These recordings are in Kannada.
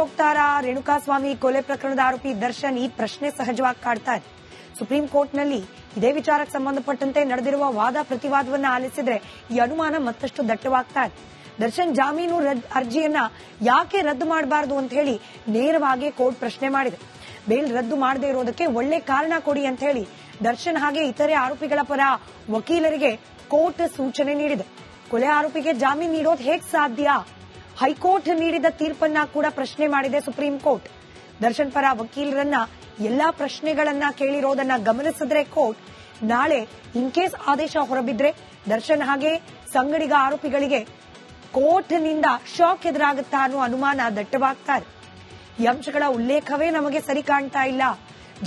ಹೋಗ್ತಾರಾ ರೇಣುಕಾಸ್ವಾಮಿ ಕೊಲೆ ಪ್ರಕರಣದ ಆರೋಪಿ ದರ್ಶನ್ ಈ ಪ್ರಶ್ನೆ ಸಹಜವಾಗಿ ಕಾಡ್ತಾ ಇದೆ. ಸುಪ್ರೀಂ ಕೋರ್ಟ್ನಲ್ಲಿ ಇದೇ ವಿಚಾರಕ್ಕೆ ಸಂಬಂಧಪಟ್ಟಂತೆ ನಡೆದಿರುವ ವಾದ ಪ್ರತಿವಾದವನ್ನ ಆಲಿಸಿದ್ರೆ ಈ ಅನುಮಾನ ಮತ್ತಷ್ಟು ದಟ್ಟವಾಗ್ತಾ ಇದೆ. ದರ್ಶನ್ ಜಾಮೀನು ಅರ್ಜಿಯನ್ನ ಯಾಕೆ ರದ್ದು ಮಾಡಬಾರದು ಅಂತ ಹೇಳಿ ನೇರವಾಗಿ ಕೋರ್ಟ್ ಪ್ರಶ್ನೆ ಮಾಡಿದೆ. ಬೇಲ್ ರದ್ದು ಮಾಡದೇ ಇರೋದಕ್ಕೆ ಒಳ್ಳೆ ಕಾರಣ ಕೊಡಿ ಅಂತ ಹೇಳಿ ದರ್ಶನ್ ಹಾಗೆ ಇತರೆ ಆರೋಪಿಗಳ ಪರ ವಕೀಲರಿಗೆ ಕೋರ್ಟ್ ಸೂಚನೆ ನೀಡಿದೆ. ಕೊಲೆ ಆರೋಪಿಗೆ ಜಾಮೀನು ನೀಡೋದು ಹೇಗ್ ಸಾಧ್ಯ? ಹೈಕೋರ್ಟ್ ನೀಡಿದ ತೀರ್ಪನ್ನ ಕೂಡ ಪ್ರಶ್ನೆ ಮಾಡಿದೆ ಸುಪ್ರೀಂ ಕೋರ್ಟ್. ದರ್ಶನ್ ಪರ ವಕೀಲರನ್ನ ಎಲ್ಲಾ ಪ್ರಶ್ನೆಗಳನ್ನ ಕೇಳಿರೋದನ್ನ ಗಮನಿಸಿದ್ರೆ ಕೋರ್ಟ್ ನಾಳೆ ಇನ್ ಕೇಸ್ ಆದೇಶ ಹೊರಬಿದ್ರೆ ದರ್ಶನ್ ಹಾಗೆ ಸಂಗಡಿಗ ಆರೋಪಿಗಳಿಗೆ ಕೋರ್ಟ್ ನಿಂದ ಶಾಕ್ ಎದುರಾಗುತ್ತಾ ಅನ್ನೋ ಅನುಮಾನ ದಟ್ಟವಾಗ್ತಾ ಇದೆ. ಈ ಅಂಶಗಳ ಉಲ್ಲೇಖವೇ ನಮಗೆ ಸರಿ ಕಾಣ್ತಾ ಇಲ್ಲ.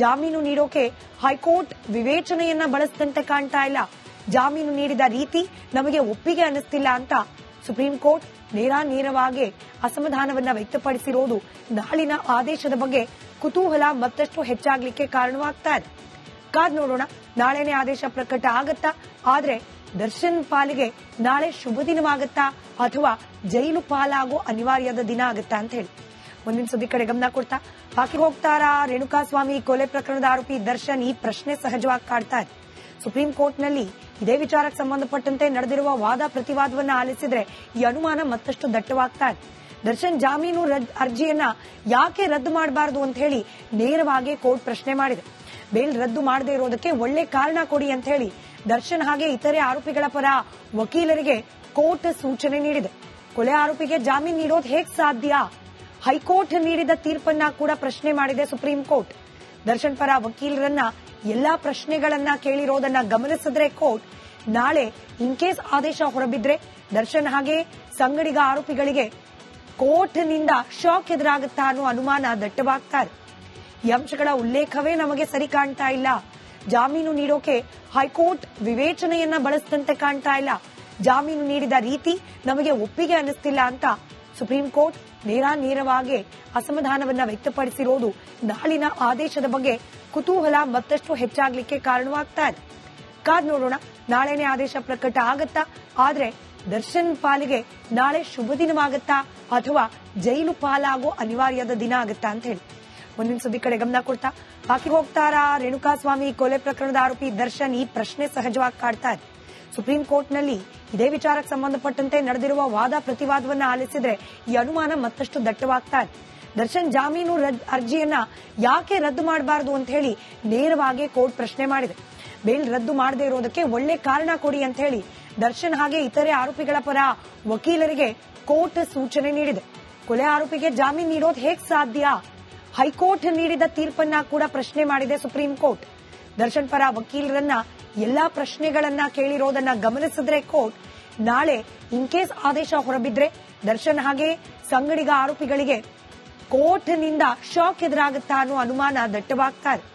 ಜಾಮೀನು ನೀಡೋಕೆ ಹೈಕೋರ್ಟ್ ವಿವೇಚನೆಯನ್ನ ಬಳಸಿದಂತೆ ಕಾಣ್ತಾ ಇಲ್ಲ. ಜಾಮೀನು ನೀಡಿದ ರೀತಿ ನಮಗೆ ಒಪ್ಪಿಗೆ ಅನ್ನಿಸ್ತಿಲ್ಲ ಅಂತ ಸುಪ್ರೀಂ ಕೋರ್ಟ್ ನೇರವಾಗಿ ಅಸಮಾಧಾನವನ್ನ ವ್ಯಕ್ತಪಡಿಸಿರೋದು ನಾಳಿನ ಆದೇಶದ ಬಗ್ಗೆ ಕುತೂಹಲ ಮತ್ತಷ್ಟು ಹೆಚ್ಚಾಗ್ಲಿಕ್ಕೆ ಕಾರಣವಾಗ್ತಾ ಇದೆ. ಕಾದ್ ನೋಡೋಣ, ನಾಳೆನೇ ಆದೇಶ ಪ್ರಕಟ ಆಗತ್ತಾ? ಆದ್ರೆ ದರ್ಶನ್ ಪಾಲಿಗೆ ನಾಳೆ ಶುಭ ದಿನವಾಗತ್ತಾ ಅಥವಾ ಜೈಲು ಪಾಲಾಗೋ ಅನಿವಾರ್ಯದ ದಿನ ಆಗತ್ತಾ ಅಂತ ಹೇಳಿ ಮುಂದಿನ ಸುದ್ದಿ ಕಡೆ ಗಮನ ಕೊಡ್ತಾ ಬಾಕಿ ಹೋಗ್ತಾರಾ ರೇಣುಕಾಸ್ವಾಮಿ ಕೊಲೆ ಪ್ರಕರಣದ ಆರೋಪಿ ದರ್ಶನ್ ಈ ಪ್ರಶ್ನೆ ಸಹಜವಾಗಿ ಕಾಡ್ತಾ ಇದೆ. ಸುಪ್ರೀಂ ಕೋರ್ಟ್ನಲ್ಲಿ ಇದೇ ವಿಚಾರಕ್ಕೆ ಸಂಬಂಧಪಟ್ಟಂತೆ ನಡೆದಿರುವ ವಾದ ಪ್ರತಿವಾದವನ್ನ ಆಲಿಸಿದ್ರೆ ಈ ಅನುಮಾನ ಮತ್ತಷ್ಟು ದಟ್ಟವಾಗ್ತಾ ಇದೆ. ದರ್ಶನ್ ಜಾಮೀನು ಅರ್ಜಿಯನ್ನ ಯಾಕೆ ರದ್ದು ಮಾಡಬಾರದು ಅಂತ ಹೇಳಿ ನೇರವಾಗಿ ಕೋರ್ಟ್ ಪ್ರಶ್ನೆ ಮಾಡಿದೆ. ಬೇಲ್ ರದ್ದು ಮಾಡದೇ ಇರೋದಕ್ಕೆ ಒಳ್ಳೆ ಕಾರಣ ಕೊಡಿ ಅಂತ ಹೇಳಿ ದರ್ಶನ್ ಹಾಗೆ ಇತರೆ ಆರೋಪಿಗಳ ಪರ ವಕೀಲರಿಗೆ ಕೋರ್ಟ್ ಸೂಚನೆ ನೀಡಿದೆ. ಕೊಲೆ ಆರೋಪಿಗೆ ಜಾಮೀನು ನೀಡೋದು ಹೇಗ್ ಸಾಧ್ಯ? ಹೈಕೋರ್ಟ್ ನೀಡಿದ ತೀರ್ಪನ್ನ ಕೂಡ ಪ್ರಶ್ನೆ ಮಾಡಿದೆ ಸುಪ್ರೀಂ ಕೋರ್ಟ್. ದರ್ಶನ್ ಪರ ವಕೀಲರನ್ನ ಎಲ್ಲಾ ಪ್ರಶ್ನೆಗಳನ್ನ ಕೇಳಿರೋದನ್ನ ಗಮನಿಸಿದ್ರೆ ಕೋರ್ಟ್ ನಾಳೆ ಇನ್ ಕೇಸ್ ಆದೇಶ ಹೊರಬಿದ್ರೆ ದರ್ಶನ್ ಹಾಗೆ ಸಂಗಡಿಗ ಆರೋಪಿಗಳಿಗೆ ಕೋರ್ಟ್ ನಿಂದ ಶಾಕ್ ಎದುರಾಗುತ್ತಾ ಅನ್ನೋ ಅನುಮಾನ ದಟ್ಟವಾಗ್ತಾ ಇದೆ. ಈ ಅಂಶಗಳ ಉಲ್ಲೇಖವೇ ನಮಗೆ ಸರಿ ಕಾಣ್ತಾ ಇಲ್ಲ. ಜಾಮೀನು ನೀಡೋಕೆ ಹೈಕೋರ್ಟ್ ವಿವೇಚನೆಯನ್ನ ಬಳಸಿದಂತೆ ಕಾಣ್ತಾ ಇಲ್ಲ. ಜಾಮೀನು ನೀಡಿದ ರೀತಿ ನಮಗೆ ಒಪ್ಪಿಗೆ ಅನ್ನಿಸ್ತಿಲ್ಲ ಅಂತ ಸುಪ್ರೀಂ ಕೋರ್ಟ್ ನೇರವಾಗಿ ಅಸಮಾಧಾನವನ್ನ ವ್ಯಕ್ತಪಡಿಸಿರೋದು ನಾಳಿನ ಆದೇಶದ ಬಗ್ಗೆ ಕುತೂಹಲ ಮತ್ತಷ್ಟು ಹೆಚ್ಚಾಗ್ಲಿಕ್ಕೆ ಕಾರಣವಾಗ್ತಾ ಇದೆ. ಕಾದ್ ನೋಡೋಣ, ನಾಳೆನೇ ಆದೇಶ ಪ್ರಕಟ ಆಗತ್ತಾ? ಆದ್ರೆ ದರ್ಶನ್ ಪಾಲಿಗೆ ನಾಳೆ ಶುಭ ದಿನವಾಗತ್ತಾ ಅಥವಾ ಜೈಲು ಪಾಲಾಗೋ ಅನಿವಾರ್ಯದ ದಿನ ಆಗತ್ತಾ ಅಂತ ಹೇಳಿ ಮುಂದಿನ ಸುದ್ದಿ ಕಡೆ ಗಮನ ಕೊಡ್ತಾ ಬಾಕಿ ಹೋಗ್ತಾರಾ ರೇಣುಕಾಸ್ವಾಮಿ ಕೊಲೆ ಪ್ರಕರಣದ ಆರೋಪಿ ದರ್ಶನ್ ಈ ಪ್ರಶ್ನೆ ಸಹಜವಾಗಿ ಕಾಡ್ತಾ ಇದೆ. ಸುಪ್ರೀಂ ಕೋರ್ಟ್ನಲ್ಲಿ ಇದೇ ವಿಚಾರಕ್ಕೆ ಸಂಬಂಧಪಟ್ಟಂತೆ ನಡೆದಿರುವ ವಾದ ಪ್ರತಿವಾದವನ್ನ ಆಲಿಸಿದ್ರೆ ಈ ಅನುಮಾನ ಮತ್ತಷ್ಟು ದಟ್ಟವಾಗ್ತಾ ಇದೆ. ದರ್ಶನ್ ಜಾಮೀನು ಅರ್ಜಿಯನ್ನ ಯಾಕೆ ರದ್ದು ಮಾಡಬಾರದು ಅಂತ ಹೇಳಿ ನೇರವಾಗಿ ಕೋರ್ಟ್ ಪ್ರಶ್ನೆ ಮಾಡಿದೆ. ಬೇಲ್ ರದ್ದು ಮಾಡದೇ ಇರೋದಕ್ಕೆ ಒಳ್ಳೆ ಕಾರಣ ಕೊಡಿ ಅಂತ ಹೇಳಿ ದರ್ಶನ್ ಹಾಗೆ ಇತರೆ ಆರೋಪಿಗಳ ಪರ ವಕೀಲರಿಗೆ ಕೋರ್ಟ್ ಸೂಚನೆ ನೀಡಿದೆ. ಕೊಲೆ ಆರೋಪಿಗೆ ಜಾಮೀನು ನೀಡೋದು ಹೇಗ್ ಸಾಧ್ಯ? ಹೈಕೋರ್ಟ್ ನೀಡಿದ ತೀರ್ಪನ್ನ ಕೂಡ ಪ್ರಶ್ನೆ ಮಾಡಿದೆ ಸುಪ್ರೀಂ ಕೋರ್ಟ್. ದರ್ಶನ್ ಪರ ವಕೀಲರನ್ನ ಎಲ್ಲಾ ಪ್ರಶ್ನೆಗಳನ್ನ ಕೇಳಿರೋದನ್ನ ಗಮನಿಸಿದ್ರೆ ಕೋರ್ಟ್ ನಾಳೆ ಇನ್ ಕೇಸ್ ಆದೇಶ ಹೊರಬಿದ್ರೆ ದರ್ಶನ್ ಹಾಗೆ ಸಂಗಡಿಗ ಆರೋಪಿಗಳಿಗೆ ಕೋರ್ಟ್ ನಿಂದ ಶಾಕ್ ಎದುರಾಗುತ್ತಾ ಅನ್ನೋ ಅನುಮಾನ ದಟ್ಟವಾಗ್ತಾ ಇದೆ.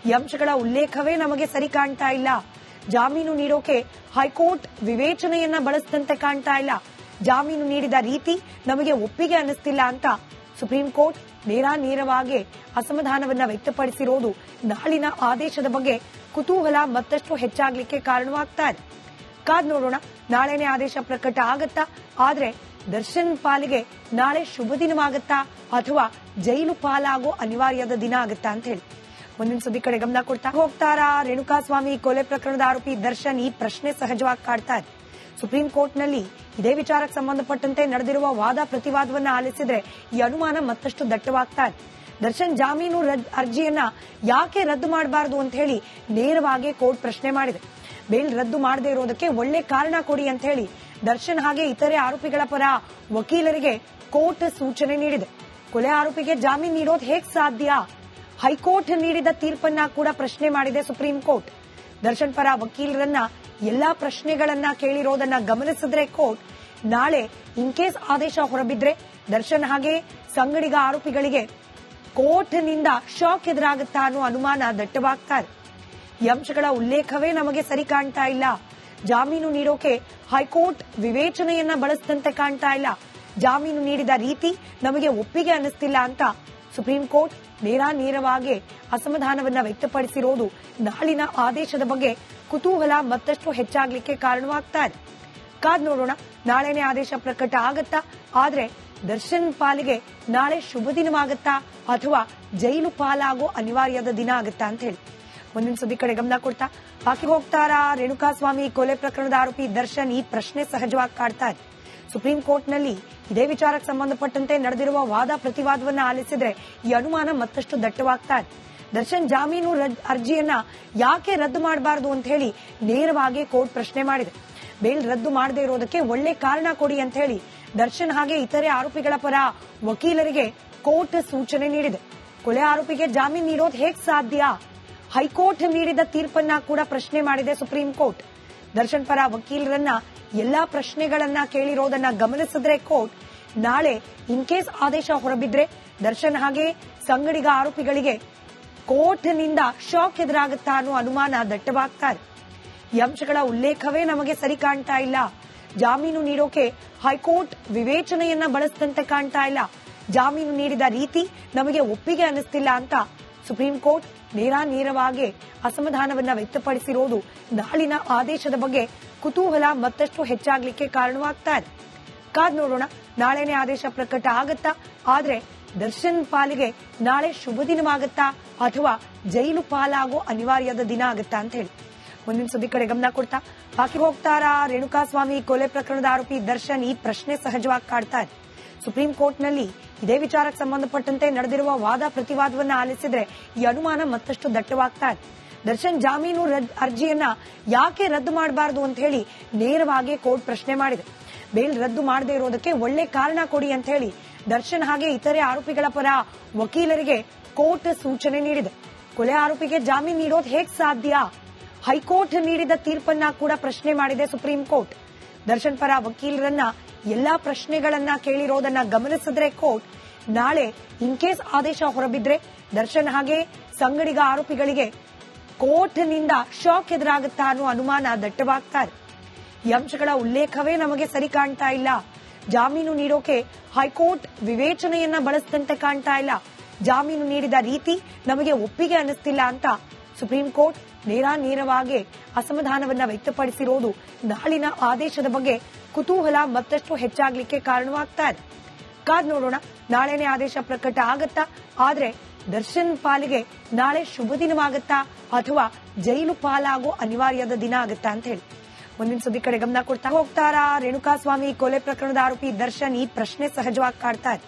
ಈ ಅಂಶಗಳ ಉಲ್ಲೇಖವೇ ನಮಗೆ ಸರಿ ಕಾಣ್ತಾ ಇಲ್ಲ. ಜಾಮೀನು ನೀಡೋಕೆ ಹೈಕೋರ್ಟ್ ವಿವೇಚನೆಯನ್ನ ಬಳಸಿದಂತೆ ಕಾಣ್ತಾ ಇಲ್ಲ. ಜಾಮೀನು ನೀಡಿದ ರೀತಿ ನಮಗೆ ಒಪ್ಪಿಗೆ ಅನ್ನಿಸ್ತಿಲ್ಲ ಅಂತ ಸುಪ್ರೀಂ ಕೋರ್ಟ್ ನೇರವಾಗಿ ಅಸಮಾಧಾನವನ್ನ ವ್ಯಕ್ತಪಡಿಸಿರೋದು ನಾಳಿನ ಆದೇಶದ ಬಗ್ಗೆ ಕುತೂಹಲ ಮತ್ತಷ್ಟು ಹೆಚ್ಚಾಗ್ಲಿಕ್ಕೆ ಕಾರಣವಾಗ್ತಾ ಇದೆ. ಕಾದ್ ನೋಡೋಣ, ನಾಳೆನೇ ಆದೇಶ ಪ್ರಕಟ ಆಗತ್ತಾ? ಆದ್ರೆ ದರ್ಶನ್ ಪಾಲಿಗೆ ನಾಳೆ ಶುಭ ದಿನವಾಗತ್ತಾ ಅಥವಾ ಜೈಲು ಪಾಲಾಗೋ ಅನಿವಾರ್ಯದ ದಿನ ಆಗತ್ತಾ ಅಂತ ಹೇಳಿ ಮುಂದಿನ ಸುದ್ದಿ ಕಡೆ ಗಮನ ಕೊಡ್ತಾ ಹೋಗ್ತಾರಾ ರೇಣುಕಾಸ್ವಾಮಿ ಕೊಲೆ ಪ್ರಕರಣದ ಆರೋಪಿ ದರ್ಶನ್ ಈ ಪ್ರಶ್ನೆ ಸಹಜವಾಗಿ ಕಾಡ್ತಾ ಇದೆ. ಸುಪ್ರೀಂ ಕೋರ್ಟ್ನಲ್ಲಿ ಇದೇ ವಿಚಾರಕ್ಕೆ ಸಂಬಂಧಪಟ್ಟಂತೆ ನಡೆದಿರುವ ವಾದ ಪ್ರತಿವಾದವನ್ನ ಆಲಿಸಿದ್ರೆ ಈ ಅನುಮಾನ ಮತ್ತಷ್ಟು ದಟ್ಟವಾಗ್ತಾ ಇದೆ. ದರ್ಶನ್ ಜಾಮೀನು ಅರ್ಜಿಯನ್ನ ಯಾಕೆ ರದ್ದು ಮಾಡಬಾರದು ಅಂತ ಹೇಳಿ ನೇರವಾಗಿ ಕೋರ್ಟ್ ಪ್ರಶ್ನೆ ಮಾಡಿದೆ. ಬೇಲ್ ರದ್ದು ಮಾಡದೇ ಇರೋದಕ್ಕೆ ಒಳ್ಳೆ ಕಾರಣ ಕೊಡಿ ಅಂತ ಹೇಳಿ ದರ್ಶನ್ ಹಾಗೆ ಇತರೆ ಆರೋಪಿಗಳ ಪರ ವಕೀಲರಿಗೆ ಕೋರ್ಟ್ ಸೂಚನೆ ನೀಡಿದೆ. ಕೊಲೆ ಆರೋಪಿಗೆ ಜಾಮೀನು ನೀಡೋದು ಹೇಗ್ ಸಾಧ್ಯ? ಹೈಕೋರ್ಟ್ ನೀಡಿದ ತೀರ್ಪನ್ನ ಕೂಡ ಪ್ರಶ್ನೆ ಮಾಡಿದೆ ಸುಪ್ರೀಂ ಕೋರ್ಟ್. ದರ್ಶನ್ ಪರ ವಕೀಲರನ್ನ ಎಲ್ಲಾ ಪ್ರಶ್ನೆಗಳನ್ನ ಕೇಳಿರೋದನ್ನ ಗಮನಿಸಿದ್ರೆ ಕೋರ್ಟ್ ನಾಳೆ ಇನ್ ಕೇಸ್ ಆದೇಶ ಹೊರಬಿದ್ರೆ ದರ್ಶನ್ ಹಾಗೆ ಸಂಗಡಿಗ ಆರೋಪಿಗಳಿಗೆ ಕೋರ್ಟ್ ನಿಂದ ಶಾಕ್ ಎದುರಾಗುತ್ತಾ ಅನ್ನೋ ಅನುಮಾನ ದಟ್ಟವಾಗ್ತಾ ಇದೆ. ಈ ಅಂಶಗಳ ಉಲ್ಲೇಖವೇ ನಮಗೆ ಸರಿ ಕಾಣ್ತಾ ಇಲ್ಲ. ಜಾಮೀನು ನೀಡೋಕೆ ಹೈಕೋರ್ಟ್ ವಿವೇಚನೆಯನ್ನ ಬಳಸಿದಂತೆ ಕಾಣ್ತಾ ಇಲ್ಲ. ಜಾಮೀನು ನೀಡಿದ ರೀತಿ ನಮಗೆ ಒಪ್ಪಿಗೆ ಅನ್ನಿಸ್ತಿಲ್ಲ ಅಂತ ಸುಪ್ರೀಂ ಕೋರ್ಟ್ ನೇರವಾಗಿ ಅಸಮಾಧಾನವನ್ನ ವ್ಯಕ್ತಪಡಿಸಿರೋದು ನಾಳಿನ ಆದೇಶದ ಬಗ್ಗೆ ಕುತೂಹಲ ಮತ್ತಷ್ಟು ಹೆಚ್ಚಾಗ್ಲಿಕ್ಕೆ ಕಾರಣವಾಗ್ತಾ ಇದೆ. ಕಾದ್ ನೋಡೋಣ, ನಾಳೆನೇ ಆದೇಶ ಪ್ರಕಟ ಆಗತ್ತಾ? ಆದ್ರೆ ದರ್ಶನ್ ಪಾಲಿಗೆ ನಾಳೆ ಶುಭ ದಿನವಾಗುತ್ತಾ ಅಥವಾ ಜೈಲು ಪಾಲಾಗೋ ಅನಿವಾರ್ಯದ ದಿನ ಆಗುತ್ತಾ ಅಂತ ಹೇಳಿ ಮುಂದಿನ ಸುದ್ದಿ ಕಡೆ ಗಮನ ಕೊಡ್ತಾ ಬಾಕಿ ಹೋಗ್ತಾರಾ ರೇಣುಕಾಸ್ವಾಮಿ ಕೊಲೆ ಪ್ರಕರಣದ ಆರೋಪಿ ದರ್ಶನ್ ಈ ಪ್ರಶ್ನೆ ಸಹಜವಾಗಿ ಕಾಡ್ತಾ ಇದೆ. ಸುಪ್ರೀಂ ಕೋರ್ಟ್ನಲ್ಲಿ ಇದೇ ವಿಚಾರಕ್ಕೆ ಸಂಬಂಧಪಟ್ಟಂತೆ ನಡೆದಿರುವ ವಾದ ಪ್ರತಿವಾದವನ್ನ ಆಲಿಸಿದ್ರೆ ಈ ಅನುಮಾನ ಮತ್ತಷ್ಟು ದಟ್ಟವಾಗ್ತಾ ಇದೆ. ದರ್ಶನ್ ಜಾಮೀನು ಅರ್ಜಿಯನ್ನ ಯಾಕೆ ರದ್ದು ಮಾಡಬಾರದು ಅಂತ ಹೇಳಿ ನೇರವಾಗಿ ಕೋರ್ಟ್ ಪ್ರಶ್ನೆ ಮಾಡಿದೆ. ಬೇಲ್ ರದ್ದು ಮಾಡದೇ ಇರೋದಕ್ಕೆ ಒಳ್ಳೆ ಕಾರಣ ಕೊಡಿ ಅಂತ ಹೇಳಿ ದರ್ಶನ್ ಹಾಗೆ ಇತರೆ ಆರೋಪಿಗಳ ಪರ ವಕೀಲರಿಗೆ ಕೋರ್ಟ್ ಸೂಚನೆ ನೀಡಿದೆ. ಕೊಲೆ ಆರೋಪಿಗೆ ಜಾಮೀನು ನೀಡೋದು ಹೇಗ್ ಸಾಧ್ಯ? ಹೈಕೋರ್ಟ್ ನೀಡಿದ ತೀರ್ಪನ್ನ ಕೂಡ ಪ್ರಶ್ನೆ ಮಾಡಿದೆ ಸುಪ್ರೀಂ ಕೋರ್ಟ್. ದರ್ಶನ್ ಪರ ವಕೀಲರನ್ನ ಎಲ್ಲಾ ಪ್ರಶ್ನೆಗಳನ್ನ ಕೇಳಿರೋದನ್ನ ಗಮನಿಸಿದ್ರೆ ಕೋರ್ಟ್ ನಾಳೆ ಇನ್ ಕೇಸ್ ಆದೇಶ ಹೊರಬಿದ್ರೆ ದರ್ಶನ್ ಹಾಗೆ ಸಂಗಡಿಗ ಆರೋಪಿಗಳಿಗೆ ಕೋರ್ಟ್ ನಿಂದ ಶಾಕ್ ಎದುರಾಗುತ್ತಾ ಅನ್ನೋ ಅನುಮಾನ ದಟ್ಟವಾಗ್ತಾ ಇದೆ. ಈ ಅಂಶಗಳ ಉಲ್ಲೇಖವೇ ನಮಗೆ ಸರಿ ಕಾಣ್ತಾ ಇಲ್ಲ. ಜಾಮೀನು ನೀಡೋಕೆ ಹೈಕೋರ್ಟ್ ವಿವೇಚನೆಯನ್ನ ಬಳಸಿದಂತೆ ಕಾಣ್ತಾ ಇಲ್ಲ. ಜಾಮೀನು ನೀಡಿದ ರೀತಿ ನಮಗೆ ಒಪ್ಪಿಗೆ ಅನ್ನಿಸ್ತಿಲ್ಲ ಅಂತ ಸುಪ್ರೀಂ ಕೋರ್ಟ್ ನೇರವಾಗಿ ಅಸಮಾಧಾನವನ್ನ ವ್ಯಕ್ತಪಡಿಸಿರೋದು ನಾಳಿನ ಆದೇಶದ ಬಗ್ಗೆ ಕುತೂಹಲ ಮತ್ತಷ್ಟು ಹೆಚ್ಚಾಗ್ಲಿಕ್ಕೆ ಕಾರಣವಾಗ್ತಾ ಇದೆ. ಕಾದ್ ನೋಡೋಣ, ನಾಳೆನೇ ಆದೇಶ ಪ್ರಕಟ ಆಗತ್ತಾ? ಆದ್ರೆ ದರ್ಶನ್ ಪಾಲಿಗೆ ನಾಳೆ ಶುಭ ದಿನವಾಗುತ್ತಾ ಅಥವಾ ಜೈಲು ಪಾಲಾಗೋ ಅನಿವಾರ್ಯದ ದಿನ ಆಗುತ್ತಾ ಅಂತ ಹೇಳಿ ಮುಂದಿನ ಸುದ್ದಿ ಕಡೆ ಗಮನ ಕೊಡ್ತಾ ಬಾಕಿ ಹೋಗ್ತಾರಾ ರೇಣುಕಾಸ್ವಾಮಿ ಕೊಲೆ ಪ್ರಕರಣದ ಆರೋಪಿ ದರ್ಶನ್ ಈ ಪ್ರಶ್ನೆ ಸಹಜವಾಗಿ ಕಾಡ್ತಾ ಇದೆ. ಸುಪ್ರೀಂ ಕೋರ್ಟ್ನಲ್ಲಿ ಇದೇ ವಿಚಾರಕ್ಕೆ ಸಂಬಂಧಪಟ್ಟಂತೆ ನಡೆದಿರುವ ವಾದ ಪ್ರತಿವಾದವನ್ನ ಆಲಿಸಿದ್ರೆ ಈ ಅನುಮಾನ ಮತ್ತಷ್ಟು ದಟ್ಟವಾಗ್ತಾ ಇದೆ. ದರ್ಶನ್ ಜಾಮೀನು ಅರ್ಜಿಯನ್ನ ಯಾಕೆ ರದ್ದು ಮಾಡಬಾರದು ಅಂತ ಹೇಳಿ ನೇರವಾಗಿ ಕೋರ್ಟ್ ಪ್ರಶ್ನೆ ಮಾಡಿದೆ. ಬೇಲ್ ರದ್ದು ಮಾಡದೇ ಇರೋದಕ್ಕೆ ಒಳ್ಳೆ ಕಾರಣ ಕೊಡಿ ಅಂತ ಹೇಳಿ ದರ್ಶನ್ ಹಾಗೆ ಇತರೆ ಆರೋಪಿಗಳ ಪರ ವಕೀಲರಿಗೆ ಕೋರ್ಟ್ ಸೂಚನೆ ನೀಡಿದೆ. ಕೊಲೆ ಆರೋಪಿಗೆ ಜಾಮೀನು ನೀಡೋದು ಹೇಗ್ ಸಾಧ್ಯ? ಹೈಕೋರ್ಟ್ ನೀಡಿದ ತೀರ್ಪನ್ನ ಕೂಡ ಪ್ರಶ್ನೆ ಮಾಡಿದೆ ಸುಪ್ರೀಂ ಕೋರ್ಟ್. ದರ್ಶನ್ ಪರ ವಕೀಲರನ್ನ ಎಲ್ಲಾ ಪ್ರಶ್ನೆಗಳನ್ನ ಕೇಳಿರೋದನ್ನ ಗಮನಿಸಿದ್ರೆ ಕೋರ್ಟ್ ನಾಳೆ ಇನ್ ಕೇಸ್ ಆದೇಶ ಹೊರಬಿದ್ರೆ ದರ್ಶನ್ ಹಾಗೆ ಸಂಗಡಿಗ ಆರೋಪಿಗಳಿಗೆ ಕೋರ್ಟ್ ನಿಂದ ಶಾಕ್ ಎದುರಾಗುತ್ತಾ ಅನ್ನೋ ಅನುಮಾನ ದಟ್ಟವಾಗ್ತಾ ಇದೆ. ಈ ಅಂಶಗಳ ಉಲ್ಲೇಖವೇ ನಮಗೆ ಸರಿ ಕಾಣ್ತಾ ಇಲ್ಲ. ಜಾಮೀನು ನೀಡೋಕೆ ಹೈಕೋರ್ಟ್ ವಿವೇಚನೆಯನ್ನ ಬಳಸಿದಂತೆ ಕಾಣ್ತಾ ಇಲ್ಲ. ಜಾಮೀನು ನೀಡಿದ ರೀತಿ ನಮಗೆ ಒಪ್ಪಿಗೆ ಅನ್ನಿಸ್ತಿಲ್ಲ ಅಂತ ಸುಪ್ರೀಂ ಕೋರ್ಟ್ ನೇರವಾಗಿ ಅಸಮಾಧಾನವನ್ನ ವ್ಯಕ್ತಪಡಿಸಿರೋದು ನಾಳಿನ ಆದೇಶದ ಬಗ್ಗೆ ಕುತೂಹಲ ಮತ್ತಷ್ಟು ಹೆಚ್ಚಾಗ್ಲಿಕ್ಕೆ ಕಾರಣವಾಗ್ತಾ ಇದೆ. ಕಾದ್ ನೋಡೋಣ, ನಾಳೆನೇ ಆದೇಶ ಪ್ರಕಟ ಆಗತ್ತಾ? ಆದ್ರೆ ದರ್ಶನ್ ಪಾಲಿಗೆ ನಾಳೆ ಶುಭ ದಿನವಾಗುತ್ತಾ ಅಥವಾ ಜೈಲು ಪಾಲಾಗೋ ಅನಿವಾರ್ಯದ ದಿನ ಆಗುತ್ತಾ ಅಂತ ಹೇಳಿ ಮುಂದಿನ ಸುದ್ದಿ ಕಡೆ ಗಮನ ಕೊಡ್ತಾ ಹೋಗ್ತಾರಾ ರೇಣುಕಾಸ್ವಾಮಿ ಕೊಲೆ ಪ್ರಕರಣದ ಆರೋಪಿ ದರ್ಶನ್ ಈ ಪ್ರಶ್ನೆ ಸಹಜವಾಗಿ ಕಾಡ್ತಾ ಇದೆ.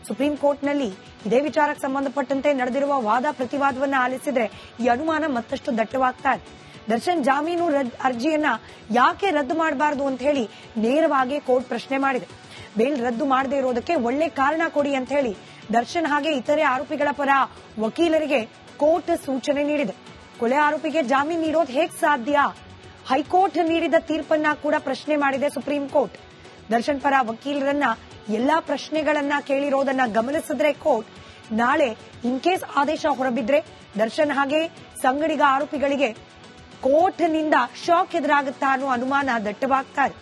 ಸುಪ್ರೀಂ ಕೋರ್ಟ್ನಲ್ಲಿ ಇದೇ ವಿಚಾರಕ್ಕೆ ಸಂಬಂಧಪಟ್ಟಂತೆ ನಡೆದಿರುವ ವಾದ ಪ್ರತಿವಾದವನ್ನ ಆಲಿಸಿದ್ರೆ ಈ ಅನುಮಾನ ಮತ್ತಷ್ಟು ದಟ್ಟವಾಗ್ತಾ ಇದೆ. ದರ್ಶನ್ ಜಾಮೀನು ಅರ್ಜಿಯನ್ನ ಯಾಕೆ ರದ್ದು ಮಾಡಬಾರದು ಅಂತ ಹೇಳಿ ನೇರವಾಗಿ ಕೋರ್ಟ್ ಪ್ರಶ್ನೆ ಮಾಡಿದೆ. ಬೇಲ್ ರದ್ದು ಮಾಡದೇ ಇರೋದಕ್ಕೆ ಒಳ್ಳೆ ಕಾರಣ ಕೊಡಿ ಅಂತ ಹೇಳಿ ದರ್ಶನ್ ಹಾಗೆ ಇತರೆ ಆರೋಪಿಗಳ ಪರ ವಕೀಲರಿಗೆ ಕೋರ್ಟ್ ಸೂಚನೆ ನೀಡಿದೆ. ಕೊಲೆ ಆರೋಪಿಗೆ ಜಾಮೀನು ನೀಡೋದು ಹೇಗ್ ಸಾಧ್ಯ? ಹೈಕೋರ್ಟ್ ನೀಡಿದ ತೀರ್ಪನ್ನ ಕೂಡ ಪ್ರಶ್ನೆ ಮಾಡಿದೆ ಸುಪ್ರೀಂ ಕೋರ್ಟ್. ದರ್ಶನ್ ಪರ ವಕೀಲರನ್ನ ಎಲ್ಲಾ ಪ್ರಶ್ನೆಗಳನ್ನ ಕೇಳಿರೋದನ್ನ ಗಮನಿಸಿದ್ರೆ ಕೋರ್ಟ್ ನಾಳೆ ಇನ್ ಕೇಸ್ ಆದೇಶ ಹೊರಬಿದ್ರೆ ದರ್ಶನ್ ಹಾಗೆ ಸಂಗಡಿಗ ಆರೋಪಿಗಳಿಗೆ ಕೋರ್ಟ್ ನಿಂದ ಶಾಕ್ ಎದುರಾಗುತ್ತಾ ಅನ್ನೋ ಅನುಮಾನ ದಟ್ಟವಾಗ್ತಾ ಇದೆ.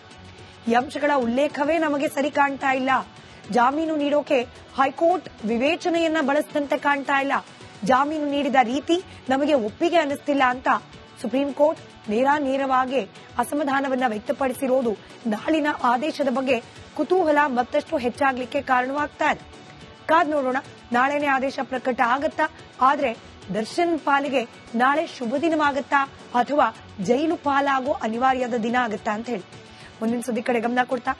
ಈ ಅಂಶಗಳ ಉಲ್ಲೇಖವೇ ನಮಗೆ ಸರಿ ಕಾಣ್ತಾ ಇಲ್ಲ. ಜಾಮೀನು ನೀಡೋಕೆ ಹೈಕೋರ್ಟ್ ವಿವೇಚನೆಯನ್ನ ಬಳಸಿದಂತೆ ಕಾಣ್ತಾ ಇಲ್ಲ. ಜಾಮೀನು ನೀಡಿದ ರೀತಿ ನಮಗೆ ಒಪ್ಪಿಗೆ ಅನ್ನಿಸ್ತಿಲ್ಲ ಅಂತ ಸುಪ್ರೀಂ ಕೋರ್ಟ್ ನೇರವಾಗಿ ಅಸಮಾಧಾನವನ್ನ ವ್ಯಕ್ತಪಡಿಸಿರೋದು ನಾಳಿನ ಆದೇಶದ ಬಗ್ಗೆ ಕುತೂಹಲ ಮತ್ತಷ್ಟು ಹೆಚ್ಚಾಗ್ಲಿಕ್ಕೆ ಕಾರಣವಾಗ್ತಾ ಇದೆ. ಕಾದ್ ನೋಡೋಣ, ನಾಳೆನೇ ಆದೇಶ ಪ್ರಕಟ ಆಗತ್ತಾ? ಆದ್ರೆ ದರ್ಶನ್ ಪಾಲಿಗೆ ನಾಳೆ ಶುಭ ದಿನವಾಗುತ್ತಾ ಅಥವಾ ಜೈಲು ಪಾಲಾಗೋ ಅನಿವಾರ್ಯದ ದಿನ ಆಗುತ್ತಾ ಅಂತ ಹೇಳಿ ಮುಂದಿನ ಸುದ್ದಿ ಕಡೆ ಗಮನ ಕೊಡ್ತಾ